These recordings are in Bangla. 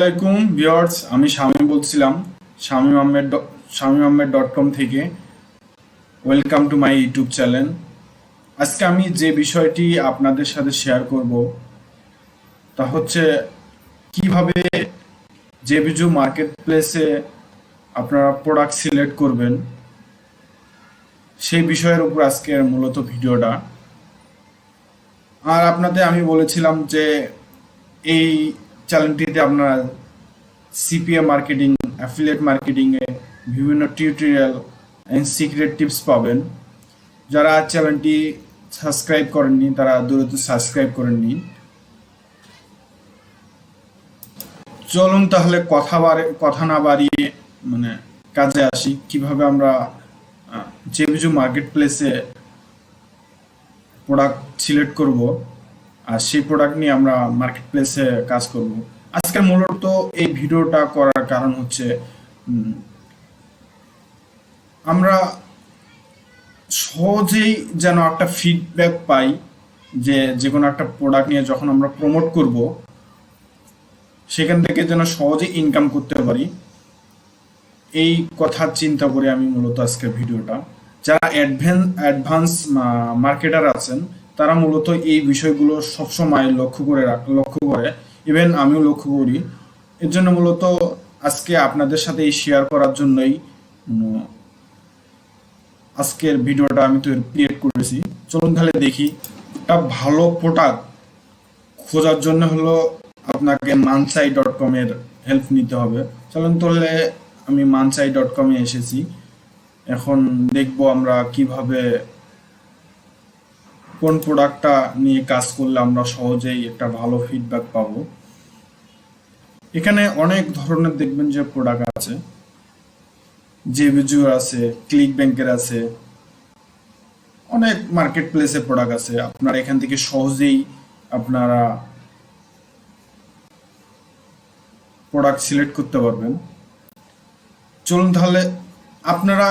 আলাইকুম ভিউয়ার্স, আমি শামীম বলছিলাম শামীম আহমেদ.com থেকে। Welcome to my YouTube channel. আজকে আমি যে বিষয়টি আপনাদের সাথে শেয়ার করব তা হচ্ছে কিভাবে জেভিজু মার্কেট প্লেসে আপনারা প্রোডাক্ট সিলেক্ট করবেন, সেই বিষয়ের উপর আজকের মূলত ভিডিওটা। আর আপনাদের আমি বলেছিলাম যে এই চ্যানেলটিতে আপনারা সিপিএ মার্কেটিং, অ্যাফিলিয়েট মার্কেটিংয়ে বিভিন্ন টিউটোরিয়াল অ্যান্ড সিক্রেট টিপস পাবেন। যারা চ্যানেলটি সাবস্ক্রাইব করেননি তারা দ্রুত সাবস্ক্রাইব করে নিন। চলুন তাহলে কথা না বাড়িয়ে কাজে আসি। কিভাবে আমরা জেভিজু মার্কেট প্লেসে প্রোডাক্ট সিলেক্ট করব আর সেই প্রোডাক্ট নিয়ে আমরা মার্কেট প্লেসে কাজ করব। আজকে মূলত এই ভিডিওটা করার কারণ হচ্ছে আমরা সহজেই যেন একটা ফিডব্যাক পাই যে কোনো একটা প্রোডাক্ট নিয়ে যখন আমরা প্রমোট করব সেখান থেকে যেন সহজেই ইনকাম করতে পারি, এই কথা চিন্তা করে আমি মূলত আজকের ভিডিওটা। যারা অ্যাডভান্স মার্কেটার আছেন তারা মূলত এই বিষয়গুলো সবসময় লক্ষ্য করে, ইভেন আমিও লক্ষ্য করি। এর জন্য মূলত আজকে আপনাদের সাথে এই শেয়ার করার জন্যই আজকের ভিডিওটা আমি তো ক্রিয়েট করেছি। চলুন তাহলে দেখি। একটা ভালো প্রোডাক্ট খোঁজার জন্য হলো আপনাকে mansai.com এর হেল্প নিতে হবে। চলুন তাহলে আমি mansai.com এ এসেছি। এখন দেখব আমরা কিভাবে কোন প্রোডাক্টটা নিয়ে কাজ করলে আমরা সহজেই একটা ভালো ফিডব্যাক পাবো। এখানে অনেক ধরনের দেখবেন যে প্রোডাক্ট আছে, JVZoo আছে, ক্লিক ব্যাংকের আছে, অনেক মার্কেট প্লেসে প্রোডাক্ট আছে। আপনারা এখান থেকে সহজেই আপনারা প্রোডাক্ট সিলেক্ট করতে পারবেন। চলুন তাহলে আপনারা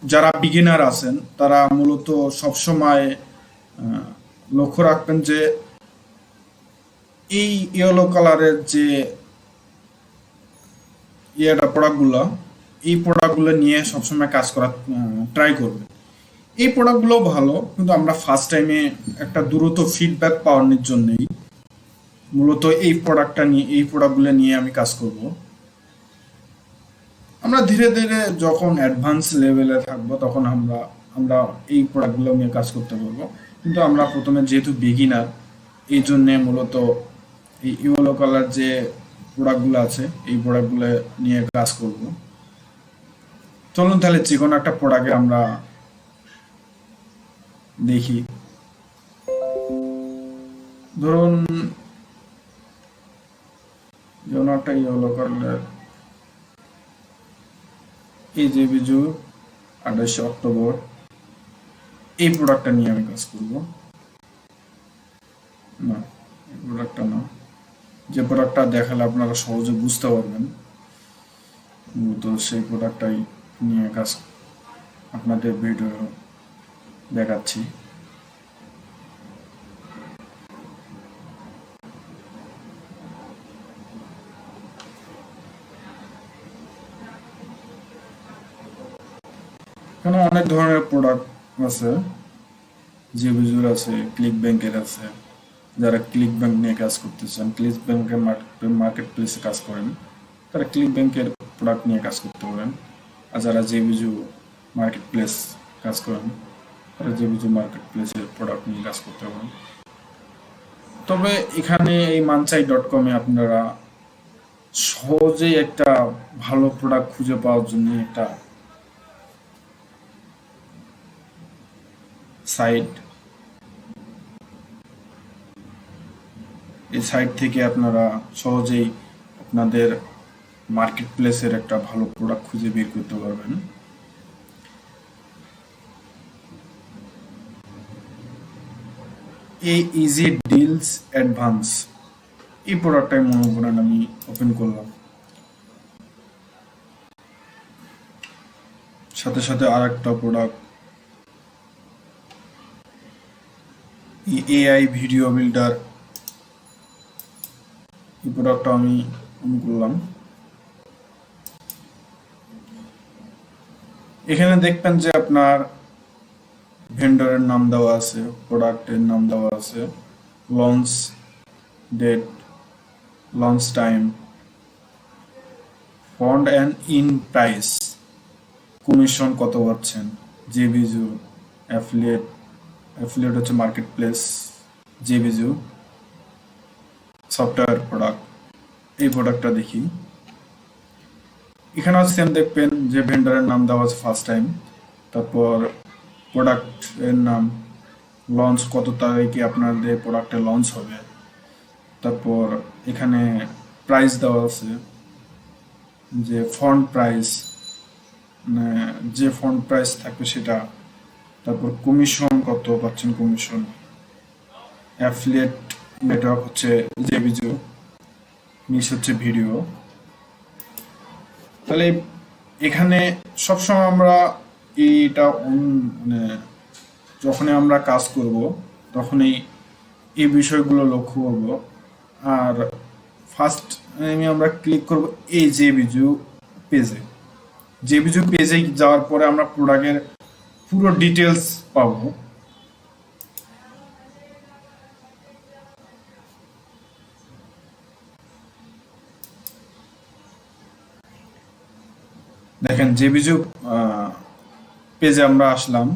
যারা বিগিনার আছেন তারা মূলত সবসময় লক্ষ্য রাখবেন যে এই ইয়েলো কালারের যে প্রোডাক্টগুলো নিয়ে সবসময় কাজ করার ট্রাই করবে। এই প্রোডাক্টগুলো ভালো, কিন্তু আমরা ফার্স্ট টাইমে একটা দ্রুত ফিডব্যাক পাওয়ার জন্যই মূলত এই প্রোডাক্টগুলো নিয়ে আমি কাজ করব। আমরা ধীরে ধীরে যখন অ্যাডভান্স লেভেলে থাকবো তখন আমরা এই প্রোডাক্টগুলো নিয়ে কাজ করতে পারবো। কিন্তু আমরা প্রথমে যেহেতু বিগিনার, এই জন্যে মূলত এই ইয়েলো কালার যে প্রোডাক্টগুলো আছে এই প্রোডাক্টগুলো নিয়ে কাজ করব। চলুন তাহলে যে কোনো একটা প্রোডাক্টে আমরা দেখি। ধরুন যেমন একটা ইয়েলো কালার, এই JVZoo 28 অক্টোবর, এই প্রোডাক্টটা নিয়ে আমি কাজ করব। না, এই প্রোডাক্টটা না, যে প্রোডাক্টটা দেখালে আপনারা সহজে বুঝতে পারবেন, তো সেই প্রোডাক্টটাই নিয়ে কাজ আপনাদের ভিডিও দেখাচ্ছি। এখানে অনেক ধরনের প্রোডাক্ট আছে, JVZoo আছে, ক্লিক ব্যাংকের আছে। যারা ক্লিক ব্যাংক নিয়ে কাজ করতে চান, ক্লিক ব্যাংকের মার্কেট প্লেসে কাজ করেন, তারা ক্লিক ব্যাংকের প্রোডাক্ট নিয়ে কাজ করতে পারেন। আর যারা JVZoo মার্কেট প্লেস কাজ করেন তারা JVZoo মার্কেট প্লেসের প্রোডাক্ট নিয়ে কাজ করতে পারেন। তবে এখানে এই mansai.com এ আপনারা সহজেই একটা ভালো প্রোডাক্ট খুঁজে পাওয়ার জন্য একটা সাইট, এই সাইট থেকে আপনারা সহজেই আপনাদের মার্কেট প্লেসের একটা ভালো প্রোডাক্ট খুঁজে বের করতে পারবেন। এই ইজি ডিলস অ্যাডভান্স, এই প্রোডাক্টটাই মনে করেন আমি ওপেন করলাম, সাথে সাথে আর একটা প্রোডাক্ট AI ভিডিও বিল্ডার, এই প্রোডাক্টটা আমি করলাম। এখানে দেখবেন যে আপনার ভেন্ডরের নাম দেওয়া আছে, প্রোডাক্টের নাম দেওয়া আছে, launch date, launch time, front and in price, commission কত পাচ্ছেন, জেভিজু, অ্যাফিলিয়েট, অ্যাফিলিয়েট হচ্ছে market place, JVZoo software product. এই প্রোডাক্টটা দেখি। এখানেও সেম দেখবেন যে ভেন্ডরের নাম দেওয়া আছে ফার্স্ট টাইম, তারপর প্রোডাক্ট এর নাম, লঞ্চ কত তারিখে আপনাদের প্রোডাক্টে লঞ্চ হবে, তারপর এখানে প্রাইস দেওয়া আছে, যে ফন্ট প্রাইস, মানে যে ফন্ট প্রাইস থাকবে সেটা, তারপর কমিশন কত পাচ্ছেন কমিশন, অ্যাফিলিয়েট নেটওয়ার্ক হচ্ছে জেভিজু, নিচ হচ্ছে ভিডিও। তাহলে এখানে সবসময় আমরা এইটা মানে যখনই আমরা কাজ করব তখনই এই বিষয়গুলো লক্ষ্য করব। আর ফার্স্ট আমরা ক্লিক করব এই জেভিজু পেজে। জেভিজু পেজে যাওয়ার পরে আমরা প্রোডাক্টের পুরো ডিটেলস পাবো। দেখেন জেভিজু পেজে আমরা আসলাম।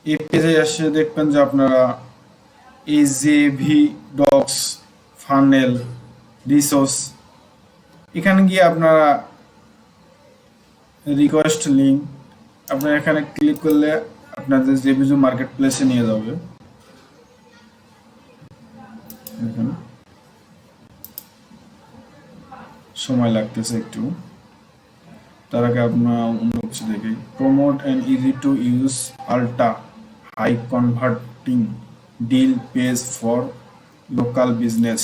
এই পেজে এসে দেখবেন যে আপনারা এই জেভি ডক্স, ফানেল, রিসোর্স, এখানে গিয়ে আপনারা রিকোয়েস্ট লিঙ্ক, আপনারা এখানে ক্লিক করলে আপনাদের জেভিজু মার্কেট প্লেসে নিয়ে যাবে। সময় লাগতেছে একটু, তার আগে আপনার অন্য কিছু দেখি। Promote and easy to use ultra high converting deal page for local business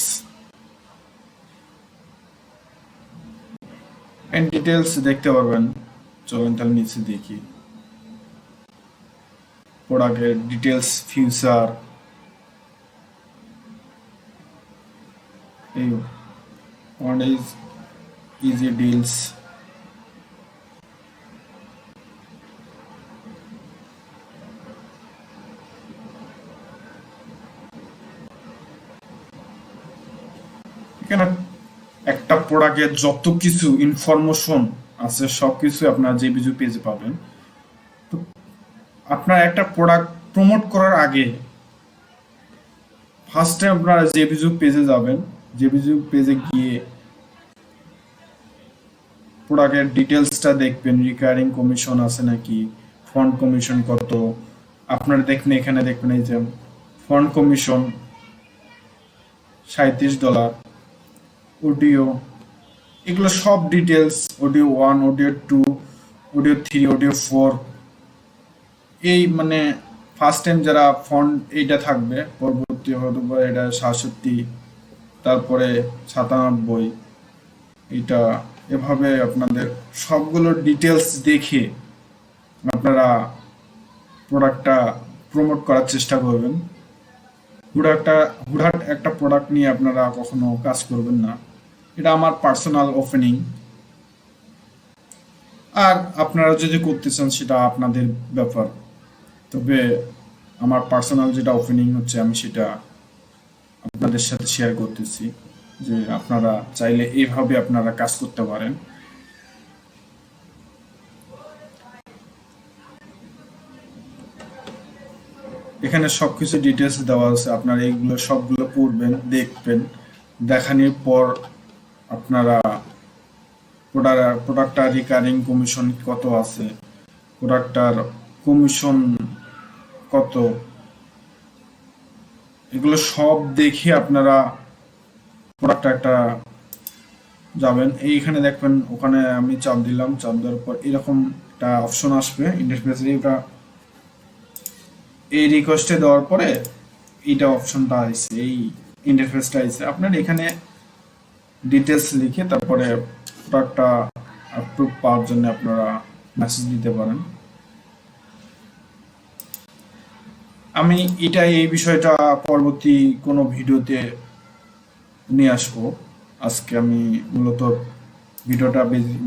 and details দেখতে পারবেন। চলুন তাহলে নিচে দেখি প্রোডাক্টের ডিটেলস, ফিউচার, এই ওয়ান ইজ ইজি ডিলস, এখানে একটা প্রোডাক্টের যত কিছু ইনফরমেশন আছে সবকিছু আপনার জেভিজু পেজে পাবেন। তো আপনার একটা প্রোডাক্ট প্রমোট করার আগে ফার্স্টে আপনারা জেভিজু পেজে যাবেন। জেভিজু পেজে গিয়ে প্রোডাক্টের ডিটেলসটা দেখবেন, রিকারিং কমিশন আছে নাকি, ফন্ড কমিশন কত। আপনারা দেখবেন এখানে দেখবেন এই যে ফন্ড কমিশন $37, অডিও, এগুলো সব details, audio 1, audio 2, audio 3, audio 4, এই মানে ফার্স্ট টাইম যারা ফন্ট এইটা থাকবে, পরবর্তী হতে পারে এটা 67, তারপরে 97, এটা এভাবে আপনাদের সবগুলো ডিটেলস দেখে আপনারা প্রোডাক্টটা প্রমোট করার চেষ্টা করবেন। হুটহাট একটা প্রোডাক্ট নিয়ে আপনারা কখনো কাজ করবেন না। এটা আমার পার্সোনাল ওপেনিং, আর আপনারা যদি করতে চান সেটা আপনাদের ব্যাপার। তবে আমার পার্সোনাল যেটা ওপেনিং হচ্ছে আমি সেটা আপনাদের সাথে শেয়ার করতেছি, যে আপনারা চাইলে এইভাবে আপনারা কাজ করতে পারেন। এখানে সবকিছু ডিটেলস দেওয়া আছে, আপনারা এইগুলো সবগুলো পড়বেন, দেখবেন, দেখানোর পর আপনারা প্রোডাক্টটা রিকারিং কমিশন কত আছে, প্রোডাক্টটার কমিশন কত, এগুলো সব দেখে আপনারা প্রোডাক্ট একটা যাবেন। এইখানে দেখবেন, ওখানে আমি চাপ দিলাম, চাপ দেওয়ার পর এরকম একটা অপশন আসবে ইন্টারফেসে। এটা এই রিকোয়েস্টে দেওয়ার পরে এইটা অপশনটা আসছে, এই ইন্টারফেসটা আসছে। আপনার এখানে ডিটেলস লিখে তারপরে প্রোডাক্টটা অ্যাপ্রুভ পাওয়ার জন্য আপনারা মেসেজ দিতে পারেন। আমি এই বিষয়টা পরবর্তী কোনো ভিডিওতে নিয়ে আসবো। আজকে আমি মূলত ভিডিওটা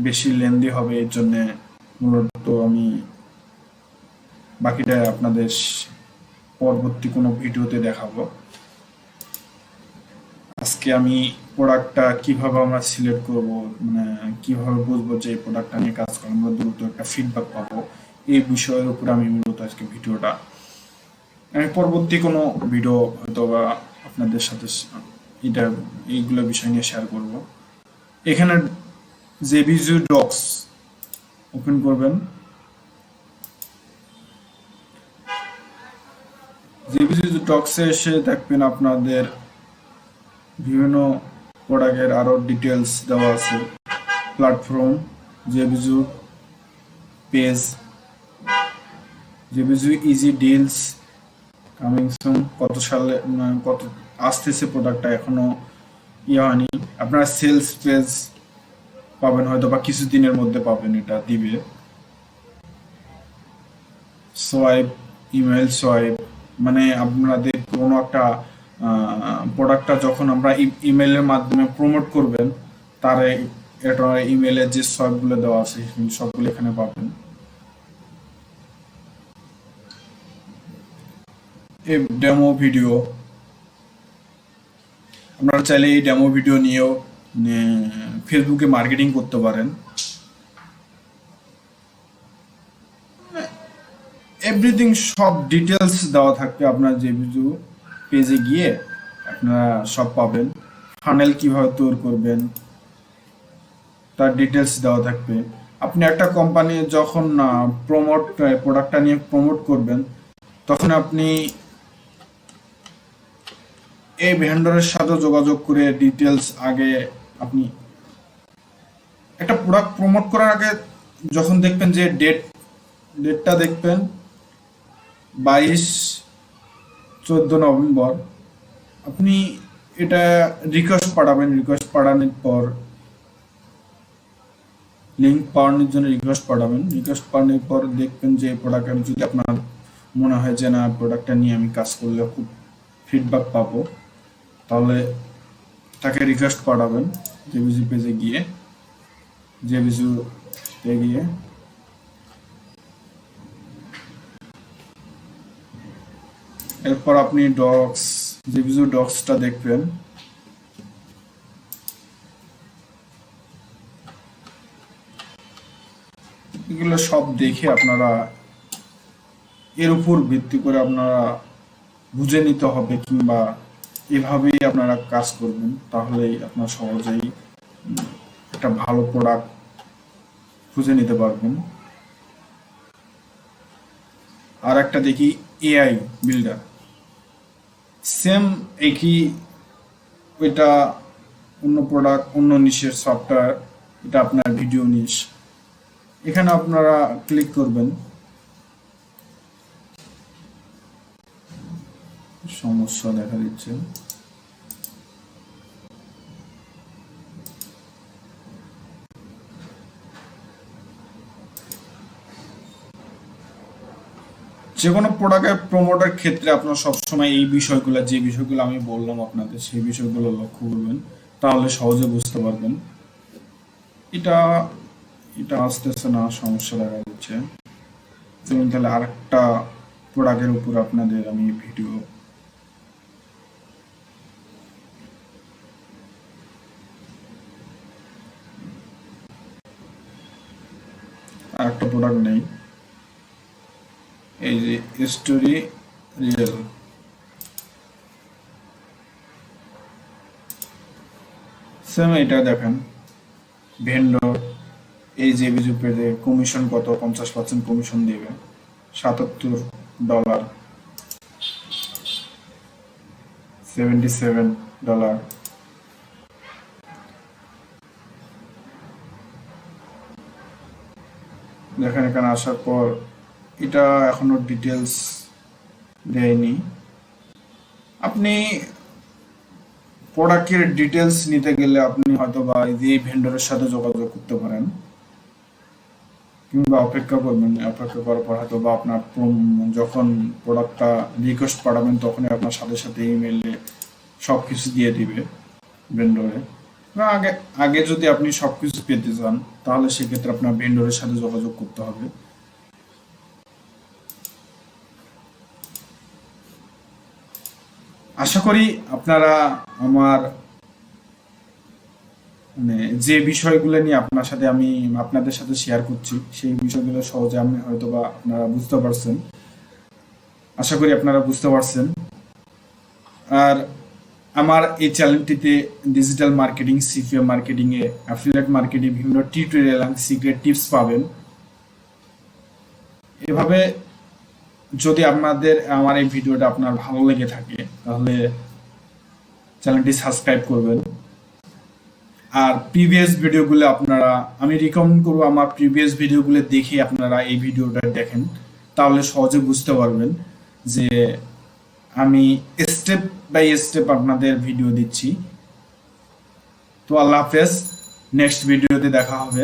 বেশি লেন্দি হবে, এর জন্য মূলত আমি বাকিটা আপনাদের পরবর্তী কোনো ভিডিওতে দেখাবো। আজকে আমি প্রোডাক্টটা কিভাবে আমরা সিলেক্ট করব, মানে কিভাবে বুঝবো যে এই প্রোডাক্টটা নিয়ে কাজ করে আমরা দ্রুত একটা ফিডব্যাক পাবো, এই বিষয়ের উপর আমি মূলত আজকে ভিডিওটা, আমি পরবর্তী কোনো ভিডিও হয়তো বা আপনাদের সাথে এটা এইগুলো বিষয় নিয়ে শেয়ার করব। এখানে জেভিজু ডক্স ওপেন করবেন। জেভিজু ডক্সে এসে দেখবেন আপনাদের বিভিন্ন প্রোডাক্টের আরো ডিটেলস দেওয়া আছে। প্ল্যাটফর্ম, জেভিজু পেজ, জেভিজু ইজি ডিলস, কামিং সুন, কত সালে কত আসতেছে প্রোডাক্টটা এখনো ইয়ে হয়নি। আপনারা সেলস পেজ পাবেন হয়তো বা কিছুদিনের মধ্যে পাবেন, এটা দিবে। সোয়াইপ, ইমেল সোয়াইপ, মানে আপনাদের কোনো একটা প্রোডাক্টটা যখন আমরা ইমেলের মাধ্যমে প্রমোট করবেন, তার এটা ইমেলের যে সোয়াইপগুলো দেওয়া আছে সবগুলো এখানে পাবেন। এই ডেমো ভিডিও, আপনারা চাইলে এই ডেমো ভিডিও নিয়েও ফেসবুকে মার্কেটিং করতে পারেন। এভরিথিং সব ডিটেলস দেওয়া থাকবে আপনার জেভিজু পেজে গিয়ে, আপনারা সব পাবেন। ফানেল কিভাবে তৈরি করবেন তার ডিটেলস দেওয়া থাকবে। আপনি একটা কোম্পানি যখন প্রোডাক্টটা নিয়ে প্রমোট করবেন, তখন আপনি এই ভেন্ডরের সাথে যোগাযোগ করে ডিটেলস আগে, আপনি একটা প্রোডাক্ট প্রমোট করার আগে যখন দেখবেন যে ডেটটা দেখবেন 22-14 নভেম্বর, আপনি এটা রিকোয়েস্ট পাঠাবেন। রিকোয়েস্ট পাঠানোর পর লিঙ্ক পাওয়ানোর জন্য রিকোয়েস্ট পাঠাবেন। রিকোয়েস্ট পাঠানোর পর দেখবেন যে প্রোডাক্ট, যদি আপনার মনে হয় যে না প্রোডাক্টটা নিয়ে আমি কাজ করলে খুব ফিডব্যাক পাবো, তাহলে তাকে রিকোয়েস্ট পাঠাবেন জেভিজু পেজে গিয়ে। জেভিজু পে গিয়ে এরপর আপনি জেভিজু ডক্সটা দেখবেন। এগুলো সব দেখে আপনারা এর উপর ভিত্তি করে আপনারা বুঝে নিতে হবে, কিংবা এভাবেই আপনারা কাজ করবেন, তাহলেই আপনার সহজেই একটা ভালো প্রোডাক্ট খুঁজে নিতে পারবেন। আর একটা দেখি এআই বিল্ডার, সেম একই, ওইটা অন্য প্রোডাক্ট, অন্য নিশের সফটওয়্যার, এটা আপনার ভিডিও নিশ। এখানে আপনারা ক্লিক করবেন। সমস্যা দেখা দিচ্ছে। যে কোনো প্রোডাক্টের প্রমোটের ক্ষেত্রে আপনার সবসময় এই বিষয়গুলো, যে বিষয়গুলো আমি বললাম আপনাদের, সেই বিষয়গুলো লক্ষ্য করবেন, তাহলে সহজে বুঝতে পারবেন। এটা এটা আসতেছে না, সমস্যা দেখা যাচ্ছে। তাহলে আরেকটা প্রোডাক্টের উপর আপনাদের আমি ভিডিও, আরেকটা প্রোডাক্ট নেই, এই যে স্টোরি রিয়েল, সেম এটা দেখেন। ভেন্ডর, এই জেভিজু পেজে কমিশন কত, 50% কমিশন দেবে, $77, $77। দেখেন এখানে আসার পর এটা এখনো ডিটেলস দেয়নি। আপনি প্রোডাক্টের ডিটেলস নিতে গেলে আপনি হয়তো বা এই ভেন্ডরের সাথে যোগাযোগ করতে পারেন, কিংবা অপেক্ষা করবেন। অপেক্ষা করার পর হয়তো বা আপনার যখন প্রোডাক্টটা রিকোয়েস্ট পাঠাবেন, তখনই আপনার সাথে সাথে ইমেইলে সব কিছু দিয়ে দিবে। ভেন্ডরে। আগে আগে যদি আপনি সবকিছু পেতে চান তাহলে সেক্ষেত্রে আপনার ভেন্ডরের সাথে যোগাযোগ করতে হবে। আশা করি আপনারা আমার মানে যে বিষয়গুলো নিয়ে আপনাদের সাথে শেয়ার করছি সেই বিষয়গুলো সহজে আমি হয়তোবা আপনারা বুঝতে পারছেন। আশা করি আপনারা বুঝতে পারছেন। আর আমার এই চ্যানেলটিতে ডিজিটাল মার্কেটিং, সিপিএম মার্কেটিং এ, অ্যাফিলিয়েট মার্কেটিং বিভিন্ন টিউটোরিয়াল এবং সিক্রেট টিপস পাবেন। এভাবে যদি আমার এই ভিডিওটা আপনার ভালো লেগে থাকে তাহলে চ্যানেলটি সাবস্ক্রাইব করবেন। আর প্রিভিয়াস ভিডিওগুলো আমি রিকমেন্ড করবো আমার প্রিভিয়াস ভিডিওগুলো দেখে আপনারা এই ভিডিওটা দেখেন, তাহলে সহজে বুঝতে পারবেন যে আমি স্টেপ বাই স্টেপ আপনাদের ভিডিও দিচ্ছি। তো আল্লাহ হাফেজ, নেক্সট ভিডিওতে দেখা হবে।